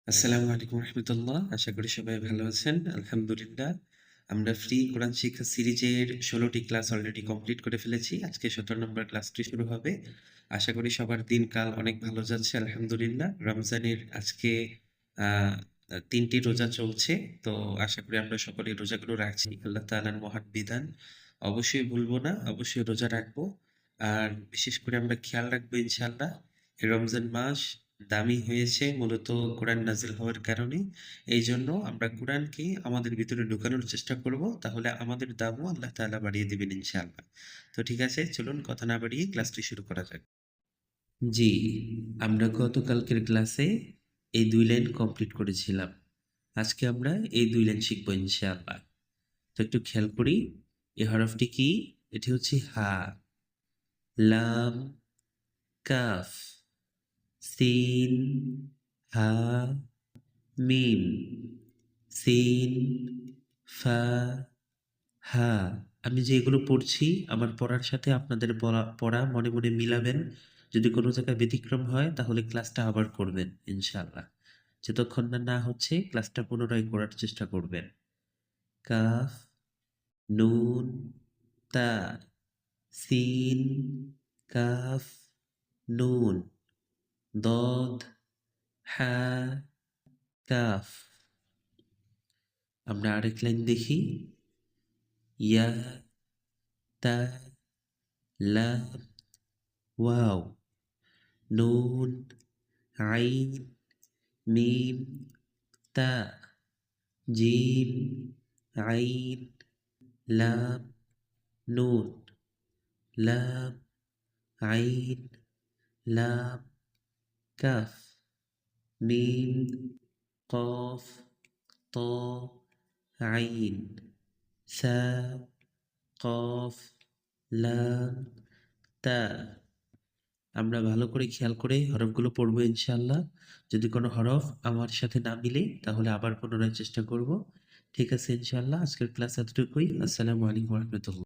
আসসালামু আলাইকুম রহমতুল্লাহ। আশা করি সবাই ভালো আছেন। আলহামদুলিল্লাহ। আমরা ফ্রি কোরআন শিক্ষা সিরিজের ১৬টি ক্লাস অলরেডি কমপ্লিট করে ফেলেছি। আজকে ১৭ নম্বর ক্লাসটি শুরু হবে। আশা করি সবার দিনকাল অনেক ভালো যাচ্ছে আলহামদুলিল্লাহ। রমজানের আজকে আ ৩ টি রোজা চলছে। তো আশা করি আমরা সকলেই রোজাগুলো রাখছি। আল্লাহ তাআলার মহান বিধান। অবশ্যই ভুলব না, অবশ্যই রোজা রাখবো। আর বিশেষ করে আমরা খেয়াল রাখবো ইনশাআল্লাহ। এই রমজান মাস দামি হয়েছে মূলত কোরআন নাজিল হওয়ার কারণে। এইজন্য আমরা কোরআনকে আমাদের ভিতরে ঢুকানোর চেষ্টা করব। তাহলে আমাদের দামও আল্লাহ তাআলা বাড়িয়ে দিবেন ইনশাআল্লাহ। তো ঠিক আছে, চলুন কথা না বাড়িয়ে ক্লাসটি শুরু করা যাক। জি, আমরা গতকালকের ক্লাসে এই ২ লাইন কমপ্লিট করেছিলাম। আজকে আমরা এই ২ লাইন শিখব ইনশাআল্লাহ। তো একটু খেয়াল করি, এই হরফটি কি? এটি হচ্ছে হা, লাম, কাফ, সিন, হা, মিম, সিন, ফা, হা। আমি যে এগুলো পড়ছি আমার পড়ার সাথে আপনাদের পড়া মনে মনে মিলাবেন। যদি কোনো জায়গায় ব্যতিক্রম হয় তাহলে ক্লাসটা আবার করবেন ইনশাআল্লাহ। যতক্ষণ না না হচ্ছে ক্লাসটা পুনরায় করার চেষ্টা করবেন। কাফ, নুন, তা, সিন, কাফ, নুন, দদ, হা, কাফ। আমরা আরেক লাইন দেখি। ইয়া, তা, লাম, ওয়াও, নুন, আইন, মিম, তা, জিম, আইন, লাম, নুন, লাম, আইন, লাম, কাফ, মিম, কফ, ত, আইন, সা, কফ, লাম, তা। আমরা ভালো করে খেয়াল করে হরফগুলো পড়বো ইনশাআল্লাহ। যদি কোনো হরফ আমার সাথে না মিলে তাহলে আবার পুনরায় চেষ্টা করব। ঠিক আছে ইনশাআল্লাহ। আজকের ক্লাস এতটুকুই। আসসালামু আলাইকুম ওয়া রাহমাতুল্লাহ।